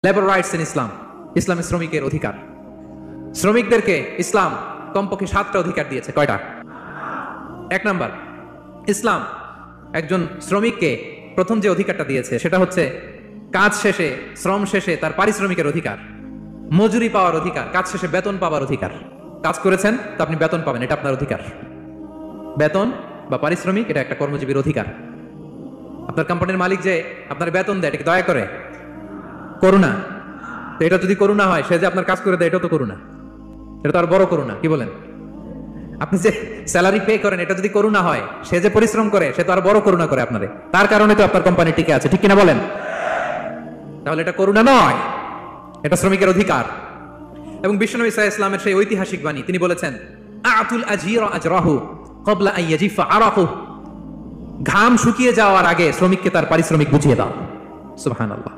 Labour rights in ইসলাম, ইসলামে শ্রমিকের অধিকার। শ্রমিকদেরকে ইসলাম কমপক্ষে 7টা অধিকার দিয়েছে। কয়টা? 1 নাম্বার, ইসলাম একজন শ্রমিককে প্রথম যে অধিকারটা দিয়েছে সেটা হচ্ছে কাজ শেষে, শ্রম শেষে তার পারিশ্রমিকের অধিকার, মজুরি পাওয়ার অধিকার, কাজ শেষে বেতন পাওয়ার অধিকার। কাজ করেছেন তো আপনি বেতন পাবেন, এটা আপনার অধিকার। বেতন বা পারিশ্রমিক এটা একটা কর্মজীবীর অধিকার। আপনার কোম্পানির মালিক যে আপনার বেতন দেয়, এটাকে দয়া করে? করুণা। তো এটা যদি করুণা হয়, সে যে আপনার কাজ করে দেয়, এটাও তো করুণা। এটা তো আর বড় করুণা, কি বলেন? আপনি যে স্যালারি পে করেন, এটা যদি করুণা হয়, সে যে পরিশ্রম করে, সে তো আর বড় করুণা করে আপনারে। তার কারণে তো আপনার কোম্পানি টিকে আছে, ঠিক কিনা বলেন? তাহলে এটা করুণা নয়, এটা শ্রমিকের অধিকার। এবং বিশ্বনবী সাল্লাল্লাহু আলাইহি ওয়াসাল্লামের সেই ঐতিহাসিক বাণী, তিনি বলেছেন, আতুল আজীরা আজরাহু ক্বাবলা আন ইয়াজিফা আরাকু। ঘাম শুকিয়ে যাওয়ার আগে শ্রমিককে তার পারিশ্রমিক বুঝিয়ে দাও। সুবহানাল্লাহ,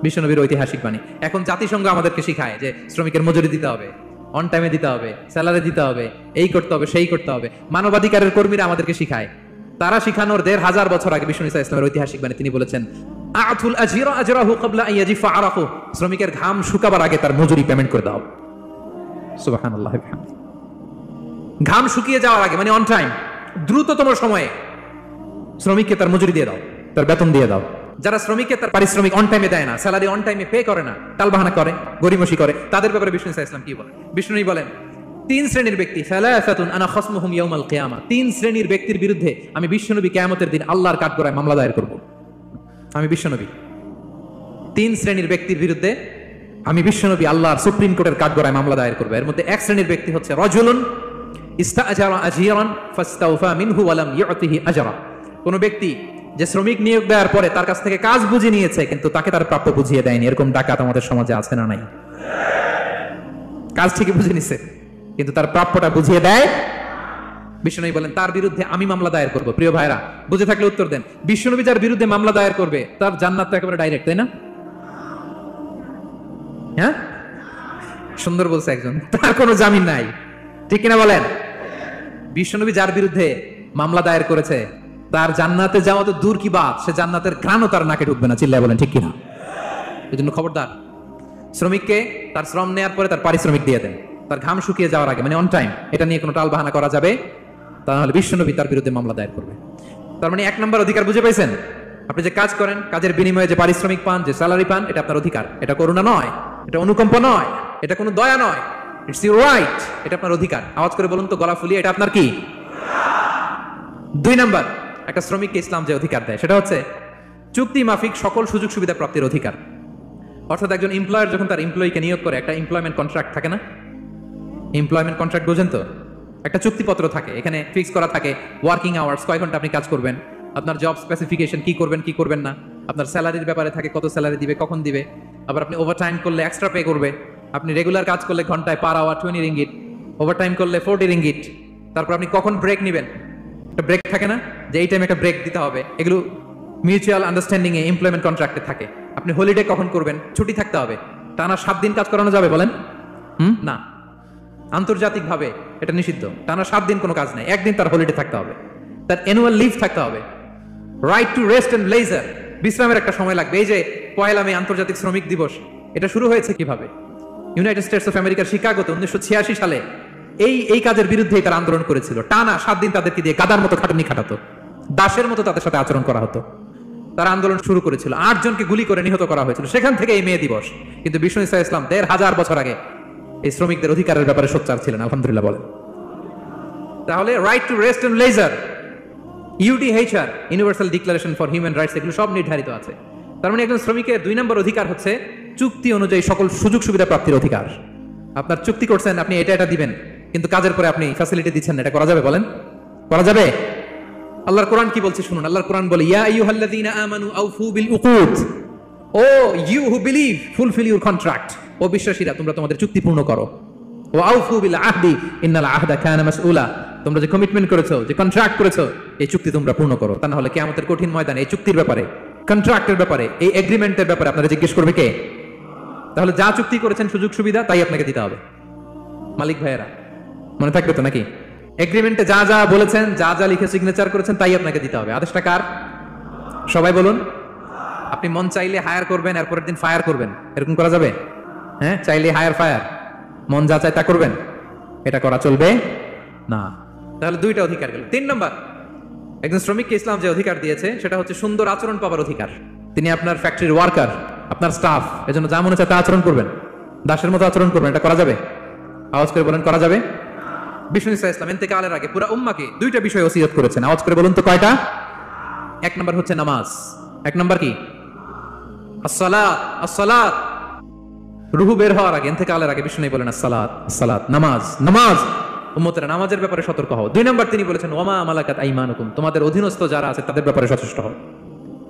বিশ্বনবীর ঐতিহাসিক বাণী। এখন জাতিসংঘ আমাদেরকে শিখায় যে শ্রমিকের মজুরি দিতে হবে, অন টাইমে দিতে হবে, স্যালারি দিতে হবে, এই করতে হবে, সেই করতে হবে। মানবাধিকারের কর্মীরা আমাদেরকে শিখায়। তারা শিখানোর 1500 বছর আগে বিশ্বনবী সাল্লাল্লাহু আলাইহি ওয়াসাল্লামের ঐতিহাসিক বাণী, তিনি বলেছেন, আতুল আজীরা আজরাহু ক্বাবলা আন ইয়াজিফা আরাকু। শ্রমিকের ঘাম শুকাবার আগে তার মজুরি পেমেন্ট করে দাও। সুবহানাল্লাহ। ঘাম শুকিয়ে যাওয়ার আগে, মানে অন টাইম, দ্রুততম সময়ে শ্রমিককে তার মজুরি দিয়ে দাও, তার বেতন দিয়ে দাও। যারা শ্রমিককে তার পারিশ্রমিক অন টাইমে দেয় না, স্যালারি অন টাইমে পে করে না, টালবাহানা করে, গরিমসি করে, তাদের ব্যাপারে বিষ্ণু সাল্লাল্লাহু আলাইহি ওয়াসাল্লাম কি বলেন? বিষ্ণু বলেন, 3 শ্রেণীর ব্যক্তি, সালাসাতুন আনা খাসমুহুম ইয়াউমাল কিয়ামা। 3 শ্রেণীর ব্যক্তির বিরুদ্ধে আমি বিশ্বনবী কিয়ামতের দিন আল্লাহর কাঠগড়ায় মামলা দায়ের করব। আমি বিশ্বনবী 3 শ্রেণীর ব্যক্তির বিরুদ্ধে আমি বিশ্বনবী আল্লাহর সুপ্রিম কোর্টের কাঠগড়ায় মামলা দায়ের করব। এর মধ্যে 1 শ্রেণীর ব্যক্তি হচ্ছে রাজুলুন ইস্তাআজারা আজীরান ফাস্তাওফা মিনহু ওয়া লাম ইউতিহি আজরা। কোন ব্যক্তি যে শ্রমিক নিয়োগ দেওয়ার পরে তার কাছ থেকে কাজ বুঝে নিয়েছে, কিন্তু তাকে তার প্রাপ্য বুঝিয়ে দেয়নি। এরকম ডাকাত আমাদের সমাজে আছে না নাই? কাজ ঠিকই বুঝে নিছে, কিন্তু তার প্রাপ্যটা বুঝিয়ে দেয়। বিশ্বনবী বলেন, তার বিরুদ্ধে আমি মামলা দায়ের করব। প্রিয় ভাইরা, বুঝে থাকলে উত্তর দেন। বিশ্বনবী যার বিরুদ্ধে মামলা দায়ের করবে, তার জান্নাত তো একেবারে ডাইরেক্ট, তাই না? হ্যাঁ, সুন্দর বলছে একজন, তার কোনো জামিন নাই, ঠিক কিনা বলেন? বিশ্বনবী যার বিরুদ্ধে মামলা দায়ের করেছে, তার জান্নাতে যাওয়া তো দূর কি বাত, সে জান্নাতের ঘ্রাণও তার নাকে ঢুকবে না। চিল্লায় বলেন ঠিক কিনা? এই জন্য খবরদার, শ্রমিককে তার শ্রম নেওয়ার পরে তার পারিশ্রমিক দিয়ে দেন, তার ঘাম শুকিয়ে যাওয়ার আগে, মানে অন টাইম। এটা নিয়ে কোনো টালবাহানা করা যাবে, তাহলে বিশ্বনবী তার বিরুদ্ধে মামলা দায়ের করবে। তার মানে 1 নম্বর অধিকার বুঝে পাইছেন? আপনি যে কাজ করেন, কাজের বিনিময়ে যে পারিশ্রমিক পান, যে স্যালারি পান, এটা আপনার অধিকার। এটা করুণা নয়, এটা অনুকম্প নয়, এটা কোনো দয়া নয়, ইটস ইউর রাইট। এটা আপনার অধিকার। আওয়াজ করে বলুন তো, গলা ফুলিয়ে, এটা আপনার কি? 2 নাম্বার, একটা শ্রমিককে ইসলাম যে অধিকার দেয়, সেটা হচ্ছে চুক্তি মাফিক সকল সুযোগ সুবিধা প্রাপ্তির অধিকার। অর্থাৎ একজন এমপ্লয়ার যখন তার এমপ্লয়িকে নিয়োগ করে, একটা এমপ্লয়মেন্ট কন্ট্রাক্ট থাকে না? এমপ্লয়মেন্ট কন্ট্রাক্ট বোঝেন তো? একটা চুক্তিপত্র থাকে, এখানে ফিক্স করা থাকে ওয়ার্কিং আওয়ার্স, কয় ঘন্টা আপনি কাজ করবেন, আপনার জব স্পেসিফিকেশন, কি করবেন কি করবেন না, আপনার স্যালারির ব্যাপারে থাকে, কত স্যালারি দিবে, কখন দিবে, আবার আপনি ওভারটাইম করলে এক্সট্রা পে করবে, আপনি রেগুলার কাজ করলে ঘন্টায় পার আওয়ার 20 রিঙ্গিট, ওভারটাইম করলে 40 রিঙ্গিট, তারপর আপনি কখন ব্রেক নেবেন, একটা ব্রেক থাকে না, যে এই টাইমে একটা ব্রেক দিতে হবে, এগুলো মিউচুয়াল আন্ডারস্ট্যান্ডিং এ এমপ্লয়মেন্ট কন্ট্রাক্টে থাকে। আপনি হলিডে কখন করবেন, ছুটি থাকতে হবে, টানা 7 দিন কাজ করানো যাবে বলেন? না, আন্তর্জাতিকভাবে এটা নিষিদ্ধ। টানা 7 দিন কোনো কাজ নাই, 1 দিন তার হলিডে থাকতে হবে, তার অ্যানুয়াল লিভ থাকতে হবে। Right to rest and leisure, বিশ্রামের একটা সময় লাগবে। এই যে 1 মে আন্তর্জাতিক শ্রমিক দিবস, এটা শুরু হয়েছে কিভাবে? ইউনাইটেড স্টেটস অফ আমেরিকার শিকাগোতে 1986 সালে এই কাজের বিরুদ্ধেই তারা আন্দোলন করেছিল। টানা 7 দিন তাদেরকে দিয়ে গাদার মতো খাটুনি খাটাতো, দাসের মতো তাদের সাথে আচরণ করা হতো। তারা আন্দোলন শুরু করেছিল, 8 জনকে গুলি করে নিহত করা হয়েছিল। সেখান থেকে এই মে দিবস। কিন্তু বিষ্ণু ঈসা ইসলাম 1500 বছর আগে এই শ্রমিকদের অধিকারের ব্যাপারে সোচ্চার ছিলেন। আলহামদুলিল্লাহ বলেন। তাহলে right to rest and leisure, UDHR, universal declaration for human rights, এগুলো সব নির্ধারিত আছে। তার মানে একজন শ্রমিকের 2 নম্বর অধিকার হচ্ছে চুক্তি অনুযায়ী সকল সুযোগ সুবিধা প্রাপ্তির অধিকার। আপনার চুক্তি করছেন, আপনি এটা দিবেন, কিন্তু কাজের পরে আপনি ফ্যাসিলিটি দিচ্ছেন না, এটা করা যাবে বলেন? করা যাবে? আল্লাহর কোরআন কি বলছে শুনুন। আল্লাহর কোরআন বলে, ইয়া আইয়ুহাল্লাযীনা আমানু আউফু বিল উকুদ, O you who believe, fulfil your contract. ও বিশ্বাসীরা, তোমরা তোমাদের চুক্তি পূর্ণ করো। ও আউফু বিল আহদি ইন্নাল আহদা কানা মাসউলা, তোমরা যে কমিটমেন্ট করেছো, যে কন্ট্রাক্ট করেছো, এই চুক্তি তোমরা পূর্ণ করো। তা না হলে কিয়ামতের কঠিন ময়দানে এই চুক্তির ব্যাপারে, কন্ট্রাক্টের ব্যাপারে, এই এগ্রিমেন্টের ব্যাপারে আপনারা জিজ্ঞেস করবে কে? তাহলে যা চুক্তি করেছেন সুযোগ সুবিধা, তাই আপনাকে দিতে হবে। মালিক ভাইয়েরা, মনে থাকবে তো নাকি? এগ্রিমেন্টে যা যা বলেছেন, যা যা লিখে সিগনেচার করেছেন, তাই আপনাকে দিতে হবে। আদেশটা কার? সবাই বলুন। আপনি মন চাইলে হায়ার করবেন, এরপরের দিন ফায়ার করবেন, এরকম করা যাবে? হ্যাঁ, চাইলে হায়ার ফায়ার, মন যা চায় তা করবেন, এটা করা চলবে না। তাহলে দুইটা অধিকার গেল। 3 নম্বর, একজন শ্রমিককে ইসলাম যে অধিকার দিয়েছে সেটা হচ্ছে সুন্দর আচরণ পাওয়ার অধিকার। তিনি আপনার ফ্যাক্টরির ওয়ার্কার, আপনার স্টাফ, এজন্য যা মনে চায় তা আচরণ করবেন, দাসের মতো আচরণ করবেন। এটা করা যাবে? আওয়াজ করে বলেন, করা যাবে? বিষ্ণু ইসলাম ইন্তেকালের আগে পুরা উম্মাকে দুইটা বিষয় ওসিয়ত করেছেন। আওয়াজ করে বলুন তো কয়টা? 1 নম্বর হচ্ছে নামাজ। 1 নম্বর কি? আসসালাত। আসসালাত, রুহু বের হওয়ার আগে, ইন্তেকালের আগে বিষ্ণু বলেন আসসালাত, আসসালাত, নামাজ, নামাজ। উম্মতেরা নামাজের ব্যাপারে সতর্ক হও। 2 নম্বর তিনি বলেছেন ওয়ামা মালাকাত আইমানুকুম, তোমাদের অধীনস্থ যারা আছে তাদের ব্যাপারে সচেষ্ট হও,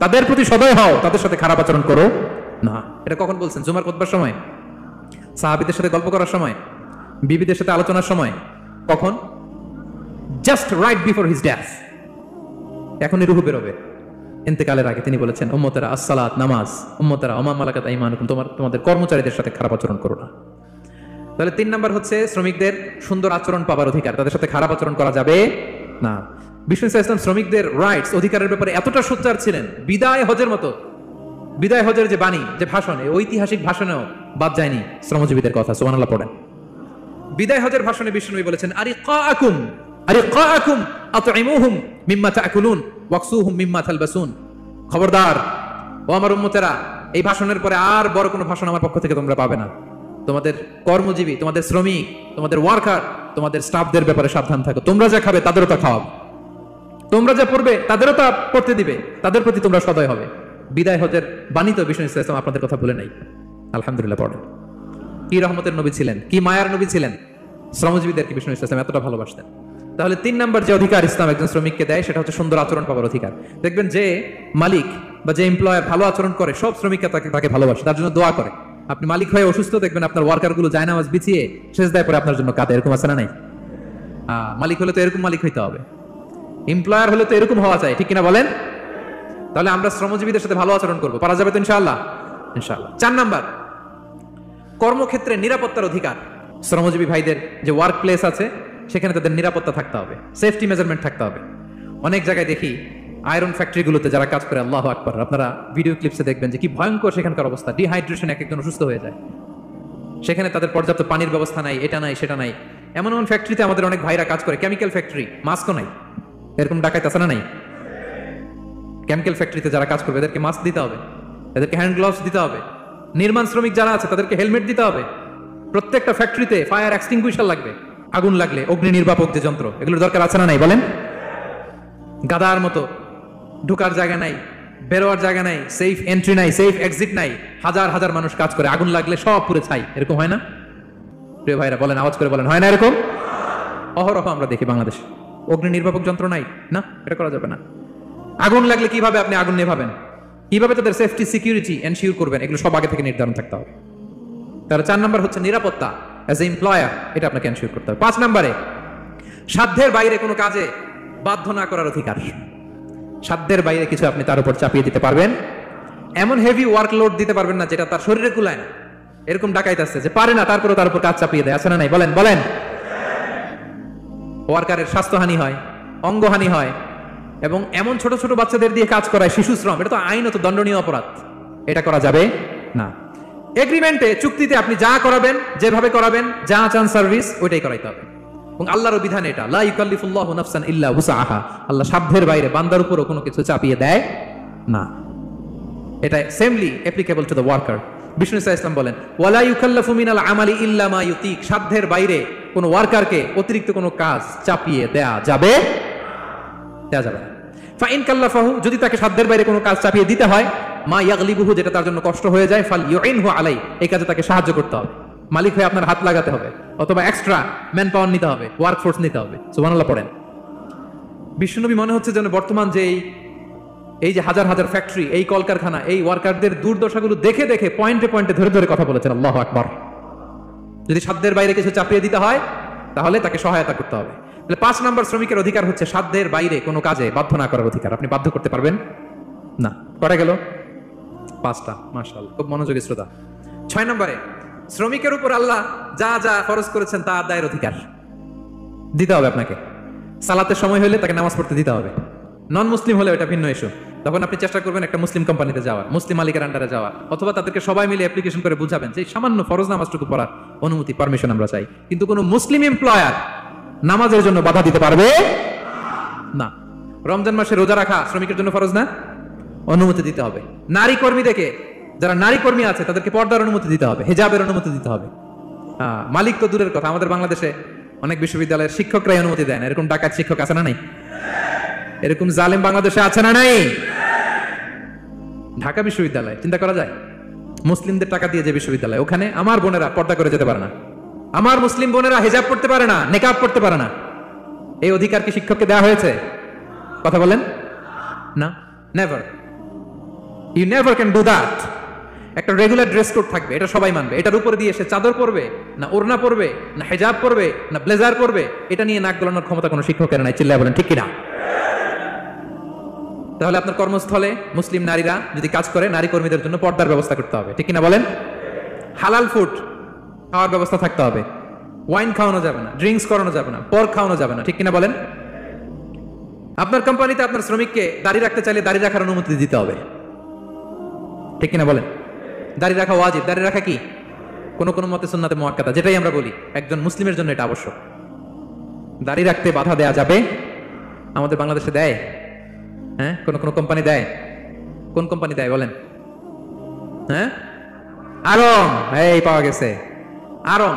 তাদের প্রতি সদয় হও, তাদের সাথে খারাপ আচরণ করো না। এটা কখন বলছেন? জুমার খুতবার সময়, সাহাবীদের সাথে গল্প করার সময়, বিবিদের সাথে আলোচনার সময়। কখন? Just right before his death, এখনই রুহু বেরোবে। ইন্তেকালের আগে তিনি বলেছেন উম্মতেরা আসসালাত, নামাজ, উম্মতেরা ওয়ামা মালাকাত আইমানুকুম, তোমাদের কর্মচারীদের সাথে খারাপ আচরণ করো না। তাহলে 3 নম্বর হচ্ছে শ্রমিকদের সুন্দর আচরণ পাবার অধিকার, তাদের সাথে খারাপ আচরণ করা যাবে না। বিষ্ণু ইসলাম শ্রমিকদের রাইটস, অধিকারের ব্যাপারে এতটা সোচ্চার ছিলেন, বিদায় হজের মতো, বিদায় হজের যে বাণী, যে ভাষণ, এই ঐতিহাসিক ভাষণেও বাদ যায়নি শ্রমজীবীদের কথা। সুবহানাল্লাহ পড়েন। বিদায় হজের ভাষণে বিষ্ণু বলেছেন আরিকাকুম, আরিকাকুম আতইমুহুম মিম্মা তাকুলুন ওয়াকসুহুম মিম্মা তালবাসুন। খবরদার ও আমার উম্মতেরা, এই ভাষণের পরে আর বড় কোনো ভাষণ আমার পক্ষ থেকে তোমরা পাবে না। তোমাদের কর্মজীবী, তোমাদের শ্রমিক, তোমাদের ওয়ার্কার, তোমাদের স্টাফদের ব্যাপারে সাবধান থাকো। তোমরা যা খাবে তাদেরও তা খাওয়াবে, তোমরা যা পড়বে তাদেরও তা পড়তে দিবে, তাদের প্রতি তোমরা সদয় হবে। বিদায় হজের বাণী তো বিষ্ণু ইসলাম আপনাদের কথা বলে নাই। আলহামদুলিল্লাহ পড়েন। কি রহমতের নবী ছিলেন, কি মায়ার নবী ছিলেন। শ্রমজীবীদেরকে বিষ্ণু ইসলাম এতটা ভালোবাসতেন। তাহলে 3 নম্বর যে অধিকার ইসলাম একজন শ্রমিককে দেয় সেটা হচ্ছে সুন্দর আচরণ পাওয়ার অধিকার। দেখবেন যে মালিক বা যে এমপ্লয়ার ভালো আচরণ করে, সব শ্রমিকরা তাকে ভালোবাসে, তার জন্য দোয়া করে। আপনি মালিক হয়ে অসুস্থ, দেখবেন আপনার ওয়ার্কার গুলো জায়নামাজ বিছিয়ে সেজদায় পরে আপনার জন্য কাঁদে। এরকম আছে না নাই? মালিক হলে তো এরকম মালিক হইতে হবে, এমপ্লয়ার হলে তো এরকম হওয়া চাই, ঠিক কিনা বলেন? তাহলে আমরা শ্রমজীবীদের সাথে ভালো আচরণ করবো, পারা যাবে তো ইনশাআল্লাহ? ইনশাআল্লাহ। 4 নাম্বার, কর্মক্ষেত্রে নিরাপত্তার অধিকার। শ্রমজীবী ভাইদের যে ওয়ার্ক প্লেস আছে সেখানে তাদের নিরাপত্তা থাকতে হবে, সেফটি মেজারমেন্ট থাকতে হবে। অনেক জায়গায় দেখি আয়রন ফ্যাক্টরিগুলোতে যারা কাজ করে, আল্লাহু আকবার, আপনারা ভিডিও ক্লিপসে দেখবেন যে কি ভয়ঙ্কর সেখানকার অবস্থা। ডিহাইড্রেশন, এক একজন অসুস্থ হয়ে যায়। সেখানে তাদের পর্যাপ্ত পানির ব্যবস্থা নাই, এটা নাই সেটা নাই। এমন এমন ফ্যাক্টরিতে আমাদের অনেক ভাইরা কাজ করে, কেমিক্যাল ফ্যাক্টরি, মাস্কও নাই। এরকম ডাকাইতে আছে না নাই? কেমিক্যাল ফ্যাক্টরিতে যারা কাজ করবে এদেরকে মাস্ক দিতে হবে, এদেরকে হ্যান্ড গ্লাভস দিতে হবে। নির্মাণ শ্রমিক যারা আছে তাদেরকে হেলমেট দিতে হবে। প্রত্যেকটা ফ্যাক্টরিতে ফায়ার এক্সটিংগুইশার লাগবে, আগুন লাগলে অগ্নি নির্বাপক যে যন্ত্র, এগুলোর দরকার আছে না নাই বলেন? গাদার মতো ঢোকার জায়গা নাই, বেরোয়ার জায়গা নাই, সেফ এন্ট্রি নাই, সেফ এক্সিট নাই। হাজার হাজার মানুষ কাজ করে, আগুন লাগলে সব পুরে ছাই। এরকম হয় না? প্রিয় ভাইরা বলেন, আওয়াজ করে বলেন, হয় না এরকম? অহরহ আমরা দেখি বাংলাদেশে। অগ্নি নির্বাপক যন্ত্র নাই, না, এটা করা যাবে না। আগুন লাগলে কিভাবে আপনি আগুন নেভাবেন, কিভাবে তাদের সেফটি সিকিউরিটি এনশিওর করবেন, এগুলো সব আগে থেকে নির্ধারণ থাকতে হবে। তাহলে 4 নম্বর হচ্ছে নিরাপত্তা অ্যাজ এ এমপ্লয়ার, এটা আপনাকে এনশিওর করতে হবে। 5 নম্বরে সাধ্যের বাইরে কোনো কাজে বাধ্য না করার অধিকার। সাধ্যের বাইরে কিছু আপনি তার উপর চাপিয়ে দিতে পারবেন, এমন হেভি ওয়ার্কলোড দিতে পারবেন না যেটা তার শরীরে কুলায় না। এরকম ডাকাইতে আসছে যে পারে না, তারপরে তার উপর কাজ চাপিয়ে দেয়, আছে না নাই? বলেন বলেন। ওয়ার্কারের স্বাস্থ্যহানি হয়, অঙ্গহানি হয়, এবং এমন ছোট ছোট বাচ্চাদের দিয়ে কাজ করায়, শিশু শ্রম, এটা তো আইনত দণ্ডনীয় অপরাধ। এটা করা যাবে না। এগ্রিমেন্টে, চুক্তিতে আপনি যা করাবেন, যেভাবে করাবেন, যা চান সার্ভিস, ওইটাই করাইতে হবে। এবং আল্লাহর বিধান এটা, লা ইউকাল্লিফুল্লাহু নাফসান ইল্লা উসআহা। আল্লাহ সাধ্যের বাইরে বান্দার উপরও কোনো কিছু চাপিয়ে দেয় না। এটা samely applicable to the worker. Bishnu Islam বলেন ওয়ালা ইউকাল্লাফু মিনাল আমালি ইল্লা মা ইউতিক। সাধ্যের বাইরে কোনো ওয়ার্কারকে অতিরিক্ত কোনো কাজ চাপিয়ে দেয়া যাবে না। ফাইন কাল্লাফাহু, যদি তাকে সাধ্যের বাইরে কোনো কাজ চাপিয়ে দিতে হয়, মা ইয়াগলিবুহু, যেটা তার জন্য কষ্ট হয়ে যায়, ফাল ইউইনহু আলাই, এই কাজে তাকে সাহায্য করতে হবে। মালিক হয়ে আপনার হাত লাগাতে হবে, অথবা এক্সট্রা ম্যান পাওয়ার নিতে হবে, ওয়ার্ক ফোর্স নিতে হবে। সুবহানাল্লাহ পড়েন। বিশ্বনবী মনে হচ্ছে যেন বর্তমান যে এই যে হাজার হাজার ফ্যাক্টরি, এই কলকারখানা, এই ওয়ার্কারদের দুর্দশাগুলো দেখে দেখে পয়েন্টে পয়েন্টে ধরে ধরে কথা বলেছেন। আল্লাহু আকবার। যদি সাধ্যের বাইরে কিছু চাপিয়ে দিতে হয় তাহলে তাকে সহায়তা করতে হবে। তাহলে 5 নম্বর শ্রমিকের অধিকার হচ্ছে সাধ্যের বাইরে কোনো কাজে বাধ্য না করার অধিকার। আপনি বাধ্য করতে পারবেন না। করা গেল 5টা, মাশাআল্লাহ, খুব মনোযোগী শ্রোতা। 6 নম্বরে শ্রমিকের উপর আল্লাহ যা যা ফরজ করেছেন তা আদায়ের অধিকার দিতে হবে আপনাকে। সালাতের সময় হলে তাকে নামাজ পড়তে দিতে হবে, নন মুসলিম হলে এটা ভিন্ন ইস্যু। তখন আপনি চেষ্টা করবেন একটা মুসলিম কোম্পানিতে যাওয়ার, মুসলিম মালিকের আন্ডারে যাওয়ার, অথবা তাদেরকে সবাই মিলে অ্যাপ্লিকেশন করে বুঝাবেন যে সামান্য ফরজ নামাজটুকু পড়ার অনুমতি, পারমিশন আমরা চাই। কিন্তু কোনো মুসলিম এমপ্লয়ার নামাজের জন্য বাধা দিতে পারবে না। রমজান মাসে রোজা রাখা শ্রমিকের জন্য ফরজ না, অনুমতি দিতে হবে। নারী কর্মীদেরকে, যারা নারী কর্মী আছে তাদেরকে পর্দার অনুমতি দিতে হবে, হিজাবের অনুমতি দিতে হবে। মালিক তো দূরের কথা, আমাদের বাংলাদেশে অনেক বিশ্ববিদ্যালয়ের শিক্ষকরাই অনুমতি দেয় না। এরকম ডাকাত শিক্ষক আছে না নাই? এরকম জালেম বাংলাদেশে আছে না নাই? ঢাকা বিশ্ববিদ্যালয় চিন্তা করা যায়, মুসলিমদের টাকা দিয়ে যে বিশ্ববিদ্যালয়, ওখানে আমার বোনেরা পর্দা করে যেতে পারে না, আমার মুসলিম বোনেরা হিজাব পড়তে পারে না, নেকাব পড়তে পারে না। এই অধিকার কি শিক্ষককে দেওয়া হয়েছে? কথা বলেন না, never. You never can do that. একটা রেগুলার ড্রেস কোড থাকবে, এটা সবাই মানবে। এটার উপরে দিয়ে সে চাদর পরবে না ওড়না পরবে না হিজাব পরবে না ব্লেজার পরবে, এটা নিয়ে নাক গলানোর ক্ষমতা কোনো শিক্ষকের নাই। চিল্লায় বলেন ঠিক কিনা? তাহলে আপনার কর্মস্থলে মুসলিম নারীরা যদি কাজ করে, নারী কর্মীদের জন্য পর্দার ব্যবস্থা করতে হবে, ঠিক কিনা বলেন? হালাল ফুড খাওয়ার ব্যবস্থা থাকতে হবে, ওয়াইন খাওয়ানো যাবে না, ড্রিঙ্কস করানো যাবে না, পর্ক খাওয়ানো যাবে না, ঠিক কিনা বলেন? আপনার কোম্পানিতে আপনার শ্রমিককে দাড়ি রাখতে চাইলে দাড়ি রাখার অনুমতি দিতে হবে, ঠিক কিনা বলেন? দাড়ি রাখা ওয়াজিব। দাড়ি রাখা কি? কোন কোন মতে সুন্নাতে মুআক্কাদা, যেটাই আমরা বলি একজন মুসলিমের জন্য এটা আবশ্যক। দাড়ি রাখতে বাধা দেয়া যাবে? আমাদের বাংলাদেশে দেয়? হ্যাঁ, কোন কোন কোম্পানি দেয়। কোন কোম্পানি দেয় বলেন? হ্যাঁ, আরং। এই পাওয়া গেছে আরং।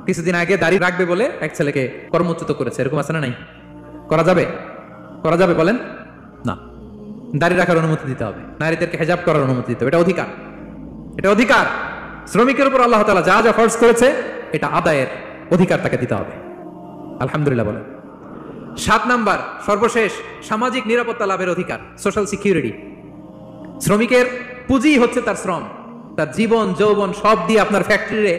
কিছুদিন আগে দাড়ি রাখবে বলে এক ছেলেকে কর্মচ্যুত করেছে, এরকম আছে না নাই? করা যাবে? করা যাবে বলেন? না। দাড়ি রাখার অনুমতি দিতে হবে, নারীদেরকে হিজাব করার অনুমতি দিতে হবে, এটা অধিকার। এটা অধিকার। শ্রমিকের উপর আল্লাহ তাআলা যা যা ফরজ করেছে এটা আদায়ের অধিকার তাকে দিতে হবে। আলহামদুলিল্লাহ বলেন। 7 নাম্বার, সর্বশেষ, সামাজিক নিরাপত্তা লাভের অধিকার, সোশ্যাল সিকিউরিটি। শ্রমিকের পুঁজি হচ্ছে তার শ্রম, তার জীবন যৌবন সব দিয়ে আপনার ফ্যাক্টরিতে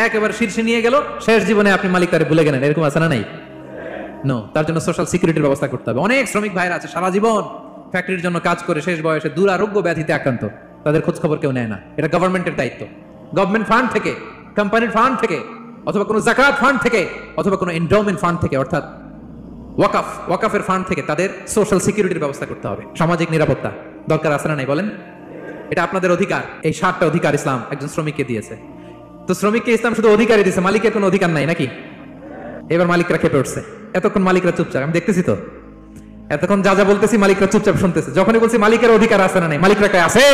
একেবারে শীর্ষে নিয়ে গেল, শেষ জীবনে আপনি মালিক তারে ভুলে গেলেন, এরকম আছে না নাই? নো, তার জন্য সোশ্যাল সিকিউরিটির ব্যবস্থা করতে হবে। অনেক শ্রমিক ভাইরা আছে সারা জীবন ফ্যাক্টরির জন্য কাজ করে শেষ বয়সে দুরারোগ্য ব্যাধিতে আক্রান্ত, তাদের খোঁজ খবর কেউ নেয় না। এটা গভর্নমেন্টের দায়িত্ব। গভর্নমেন্ট ফান্ড থেকে, কোম্পানির ফান্ড থেকে, অথবা কোনো যাকাত ফান্ড থেকে, অথবা কোনো এন্ডাওমেন্ট ফান্ড থেকে, অর্থাৎ ওয়াকাফের ফান্ড থেকে তাদের সোশ্যাল সিকিউরিটির ব্যবস্থা করতে হবে। সামাজিক নিরাপত্তা দরকার আছে না নাই বলেন? এটা আপনাদের অধিকার। এই 7টা অধিকার ইসলাম একজন শ্রমিককে দিয়েছে। তো শ্রমিককে ইসলাম শুধু অধিকারই দিয়েছে, মালিকের কোনো অধিকার নাই নাকি? এবার মালিকরা খেপে উঠছে। এতক্ষণ মালিকরা চুপচাপ, আমি দেখতেছি তো, এতক্ষণ যা যা বলতেছি মালিকরা চুপচাপ শুনতেছে। যখনই বলছি মালিকের অধিকার আছে না নাই, মালিকরা কয় আছে।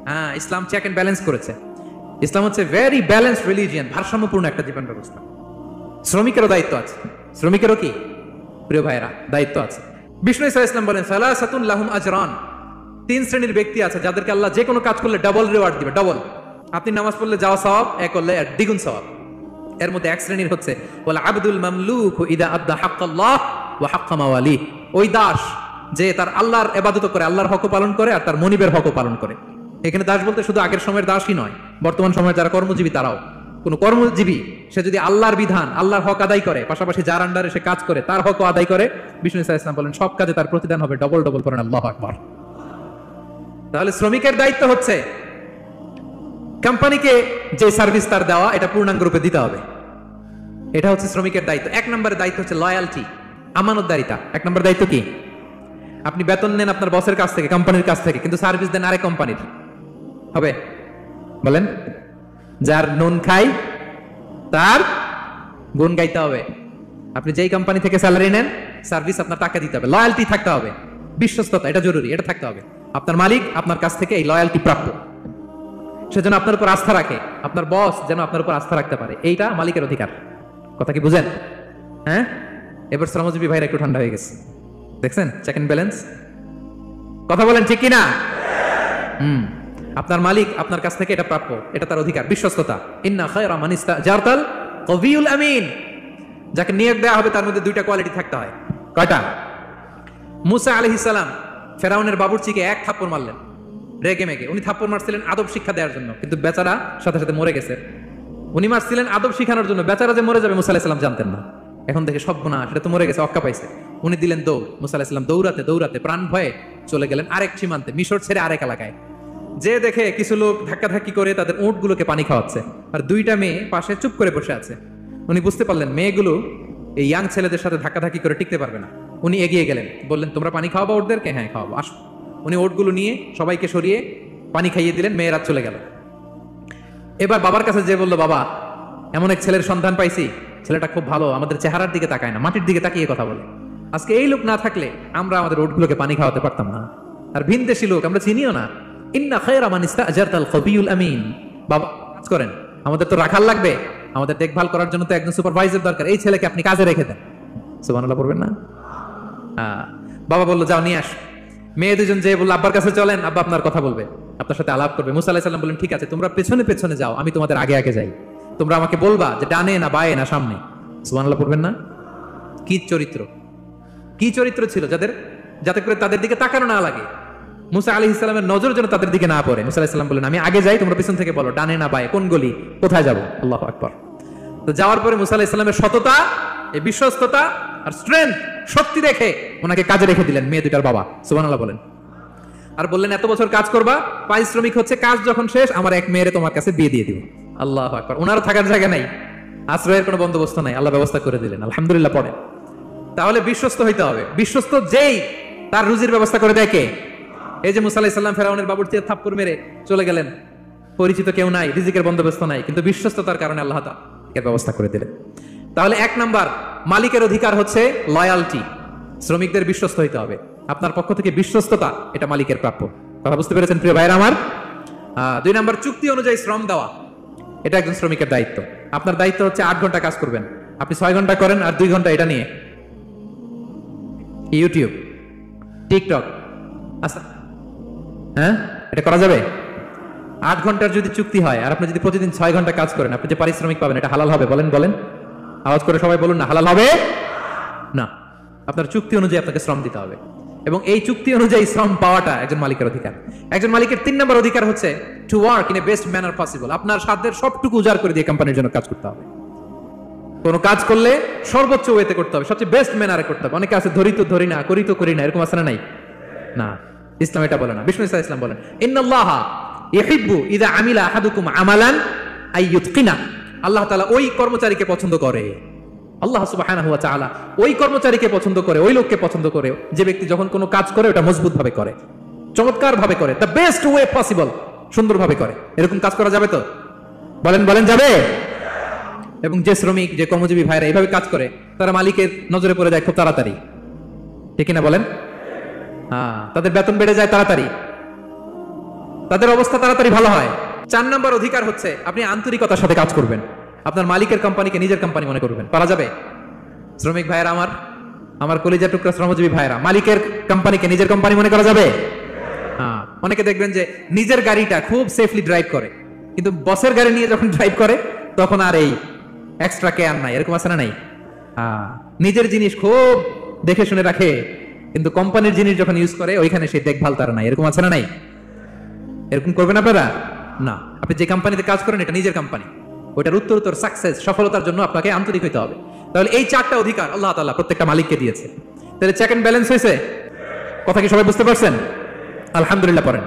হ্যাঁ, ইসলাম চেক এন্ড ব্যালেন্স করেছে। ইসলাম হচ্ছে ভেরি ব্যালেন্সড রিলিজিয়ন, ভারসাম্যপূর্ণ একটা জীবন ব্যবস্থা। শ্রমিকেরও দায়িত্ব আছে। শ্রমিকেরও কি প্রিয় ভাইরা দায়িত্ব আছে। বিষ্ণু ইসা ইসলাম বলেন, সালাসাতুন লাহুম আজরান। 3 শ্রেণীর ব্যক্তি আছে যাদেরকে আল্লাহ যে কোনো কাজ করলে ডাবল রিওয়ার্ড দিবে, ডাবল। আপনি নামাজ পড়লে যাওয়া সওয়াব, এক করলে দ্বিগুণ সওয়াব। এর মধ্যে এক শ্রেণীর হচ্ছে ওয়াল আবদুল মামলুক ইদা আদ্দা হাক্কাল্লাহ ওয়া হাক্কা মাওয়ালি। ওই দাস যে তার আল্লাহর ইবাদত করে, আল্লাহর হকও পালন করে আর তার মনিবের হকও পালন করে। এখানে দাস বলতে শুধু আগের সময়ের দাসই নয়, বর্তমান সময়ের যারা কর্মজীবী তারাও। কোন কর্মজীবী সে যদি আল্লাহর বিধান, আল্লাহর হক আদায় করে, পাশাপাশি যার আন্ডারে সে কাজ করে তার হকও আদায় করে, বিষ্ণু ইসা ইসলাম বলেন সব কাজে তার প্রতিদান হবে ডবল ডবল। করেন আল্লাহু আকবার। তাহলে শ্রমিকের দায়িত্ব হচ্ছে কোম্পানিকে যে সার্ভিস তার দেওয়া এটা পূর্ণাঙ্গ রূপে দিতে হবে। এটা হচ্ছে শ্রমিকের দায়িত্ব। 1 নম্বরের দায়িত্ব হচ্ছে লয়ালটি, আমানতদারিতা। 1 নম্বর দায়িত্ব কি? আপনি বেতন নেন আপনার বসের কাছ থেকে, কোম্পানির কাছ থেকে, কিন্তু সার্ভিস দেন আরেক কোম্পানির, হবে? বলেন। যার নুন খাই তার গুণ গাইতে হবে। আপনি যেই কোম্পানি থেকে স্যালারি নেন, সার্ভিস আপনার টাকা দিতে হবে, লয়ালটি থাকতে হবে, বিশ্বস্ততা, এটা জরুরি, এটা থাকতে হবে। আপনার মালিক আপনার কাছ থেকে এই লয়ালটি প্রাপ্য, সেজন্য আপনার উপর আস্থা রাখে, আপনার বস যেন আপনার উপর আস্থা রাখতে পারে, এইটা মালিকের অধিকার। কথা কি বুঝেন? হ্যাঁ, এবার শ্রমজীবী ভাইরা একটু ঠান্ডা হয়ে গেছে, দেখছেন চেক এন্ড ব্যালেন্স। কথা বলেন ঠিক কিনা? আপনার মালিক আপনার কাছ থেকে এটা প্রাপ্য, এটা তার অধিকার, বিশ্বস্ততা। ইন্না খায়রা মান ইস্তাজারতাল কবিউল আমিন। যাকে নিয়োগ দেওয়া হবে তার মধ্যে 2টা কোয়ালিটি থাকতে হয়। কয়টা? মুসা আলাইহিস সালাম ফেরাউনের বাবুর্চিকে 1 থাপ্পড় মারলেন রেগে মেগে। উনি থাপ্পড় মারছিলেন আদব শিক্ষা দেওয়ার জন্য, কিন্তু বেচারা সাথে সাথে মরে গেছে। উনি মারছিলেন আদব শিখানোর জন্য, বেচারা যে মরে যাবে মুসা আলাইহিস সালাম জানতেন না। এখন দেখে সব গুনাহ, সেটা তো মরে গেছে, অক্কা পাইছে। উনি দিলেন দৌড়। মুসা আলাইহিস সালাম দৌড়াতে দৌড়াতে প্রাণ ভয়ে চলে গেলেন আরেক সীমান্তে, মিশর ছেড়ে আরেক এলাকায়। যে দেখে কিছু লোক ধাক্কাধাক্কি করে তাদের উটগুলোকে পানি খাওয়াচ্ছে, আর 2টা মেয়ে পাশে চুপ করে বসে আছে। উনি বুঝতে পারলেন মেয়েগুলো এই ইয়াং ছেলেদের সাথে ধাক্কাধাক্কি করে টিকতে পারবে না, উনি এগিয়ে গেলেন, বললেন তোমরা পানি খাওয়াবো ওটদেরকে? হ্যাঁ খাওয়াবো, আসো। উনি ওটগুলো নিয়ে সবাইকে সরিয়ে পানি খাইয়ে দিলেন, মেয়েরা চলে গেল। এবার বাবার কাছে যে বললো, বাবা এমন এক ছেলের সন্ধান পাইছি, ছেলেটা খুব ভালো, আমাদের চেহারার দিকে তাকায় না, মাটির দিকে তাকিয়ে কথা বলে। আজকে এই লোক না থাকলে আমরা আমাদের ওটগুলোকে পানি খাওয়াতে পারতাম না। আর ভিনদেশী লোক, আমরা চিনিও না। ইন্না খায়রা মান ইস্তাজারতাল কবিয়ুল আমিন। বাবা কাজ করেন, আমাদের তো রাখাল লাগবে, আমাদের দেখভাল করার জন্য তো একজন সুপারভাইজার দরকার, এই ছেলেকে আপনি কাজে রেখে দেন। সুবহানাল্লাহ পড়বেন না? বাবা বললো যাও নিয়ে আস। মেয়ে দুজন যে বললো আব্বার কাছে চলেন, আব্বা আপনার কথা বলবে, আপনার সাথে আলাপ করবে। মুসা আলাইহিস সালাম বললেন ঠিক আছে, তোমরা পেছনে পেছনে যাও, আমি তোমাদের আগে আগে যাই, তোমরা আমাকে বলবা যে ডানে না বায়ে না সামনে। সুবহানাল্লাহ পড়বেন না? কি চরিত্র, কি চরিত্র ছিল যাতে করে তাদের দিকে তাকানো না লাগে, মুসা আলাইহিস সালামের নজর যেন তাদের দিকে না পড়ে। মুসা আলাইহিস সালাম বললেন আমি আগে যাই, তোমরা পিছন থেকে বলো ডানে না বায়ে, কোন গলি, কোথায় যাবো। আল্লাহু আকবার। তো যাওয়ার পরে মুসা আলাইহিস সালামের সততা, এই বিশ্বস্ততা আর স্ট্রেংথ, শক্তি দেখে ওনাকে কাজে রেখে দিলেন মেয়ে দুটার বাবা। সুবহানাল্লাহ বলেন। আর বললেন এত বছর কাজ করবা, পারিশ্রমিক হচ্ছে কাজ যখন শেষ আমার এক মেয়েরে তোমার কাছে বিয়ে দিয়ে দিব। আল্লাহু আকবার। ওনারও থাকার জায়গা নাই, আশ্রয়ের কোনো বন্দোবস্ত নাই, আল্লাহ ব্যবস্থা করে দিলেন। আলহামদুলিল্লাহ পড়েন। তাহলে বিশ্বস্ত হইতে হবে। বিশ্বস্ত যেই, তার রুজির ব্যবস্থা করে দেয় কে? এই যে মুসা আলাইহিস সালাম ফেরাউনের বাবুর্চিতে থাপ্পড় মেরে চলে গেলেন, পরিচিত কেউ নাই, রিজিকের বন্দোবস্ত নাই, কিন্তু বিশ্বস্ততার কারণে আল্লাহ তাআলা এর ব্যবস্থা করে দিলেন। তাহলে এক নাম্বার মালিকের অধিকার হচ্ছে লয়ালটি, শ্রমিকদের বিশ্বস্ত হইতে হবে। আপনার পক্ষ থেকে বিশ্বস্ততা, এটা মালিকের প্রাপ্য। কথা বুঝতে পেরেছেন প্রিয় ভাইরা আমার? 2 নাম্বার চুক্তি অনুযায়ী শ্রম দেওয়া, এটা একজন শ্রমিকের দায়িত্ব। আপনার দায়িত্ব হচ্ছে 8 ঘন্টা কাজ করবেন, আপনি 6 ঘন্টা করেন আর 2 ঘন্টা এটা নিয়ে ইউটিউব, টিকটক। আচ্ছা হ্যাঁ, এটা করা যাবে? 8 ঘন্টার যদি চুক্তি হয় আর আপনি যদি প্রতিদিন 6 ঘন্টা কাজ করেন, আপনি যে পারিশ্রমিক পাবেন, এটা হালাল হবে? বলেন বলেন, আওয়াজ করে সবাই বলুন না, হালাল হবে না। আপনার চুক্তি অনুযায়ী আপনাকে শ্রম দিতে হবে, এবং এই চুক্তি অনুযায়ী শ্রম পাওয়াটা একজন মালিকের অধিকার। একজন মালিকের 3 নম্বর অধিকার হচ্ছে to work in a best manner possible. আপনার সাধ্যের সবটুকু উজাড় করে দিয়ে কোম্পানির জন্য কাজ করতে হবে। কোনো কাজ করলে সর্বোচ্চ ওয়েতে করতে হবে, সবচেয়ে বেস্ট ম্যানারে করতে হবে। অনেকে আছে ধরি তো ধরি না, করি তো করি না, এরকম আছে না? নাই না, ইসলাম এটা বলে না। বিষ্ণু ইসলাম বলেন ইন্নাল্লাহা ইউহিব্বু ইযা আমিলা আহাদুকুম আমালান আইয়ুতকিনা। আল্লাহ তাআলা ওই কর্মচারীকে পছন্দ করে, আল্লাহ সুবহানাহু ওয়া তাআলা ওই কর্মচারীকে পছন্দ করে, ওই লোককে পছন্দ করে যে ব্যক্তি যখন কোনো কাজ করে ওটা মজবুত ভাবে করে, চমৎকার ভাবে করে, দ্য বেস্ট ওয়ে পসিবল, সুন্দর ভাবে করে। এরকম কাজ করা যাবে তো? বলেন বলেন, যাবে? এবং যে শ্রমিক, যে কর্মজীবী ভাইরা এইভাবে কাজ করে, তারা মালিকের নজরে পড়ে যায় খুব তাড়াতাড়ি, ঠিক না বলেন? তাদের বেতন বেড়ে যায় তাড়াতাড়ি, তাদের অবস্থা তাড়াতাড়ি ভালো হয়। 4 নম্বর অধিকার হচ্ছে আপনি আন্তরিকতার সাথে কাজ করবেন, আপনার মালিকের কোম্পানিকে নিজের কোম্পানি মনে করবেন। পারা যাবে? শ্রমিক ভাইরা আমার কলিজা টুকরা শ্রমজীবী ভাইরা, মালিকের কোম্পানিকে নিজের কোম্পানি মনে করা যাবে? অনেকে দেখবেন যে নিজের গাড়িটা খুব সেফলি ড্রাইভ করে, কিন্তু বসের গাড়ি নিয়ে যখন ড্রাইভ করে তখন আর এই এক্সট্রা কেয়ার নাই। এরকম আছে না? নাই। নিজের জিনিস খুব দেখে শুনে রাখে, কিন্তু কোম্পানির জিনিস যখন ইউজ করে ওইখানে সেই দেখভাল তার নাই। এরকম আছে না? নাই। এরকম করবেন আপনারা না। আপনি যে কোম্পানিতে কাজ করেন এটা নিজের কোম্পানি, ওইটার উত্তরোত্তর সাকসেস, সফলতার জন্য আপনাকে আন্তরিক হইতে হবে। তাহলে এই 4টা অধিকার আল্লাহ তাআলা প্রত্যেকটা মালিককে দিয়েছে। তাহলে চেক এন্ড ব্যালেন্স হয়েছে? কথা কি সবাই বুঝতে পারছেন? আলহামদুলিল্লাহ পড়েন।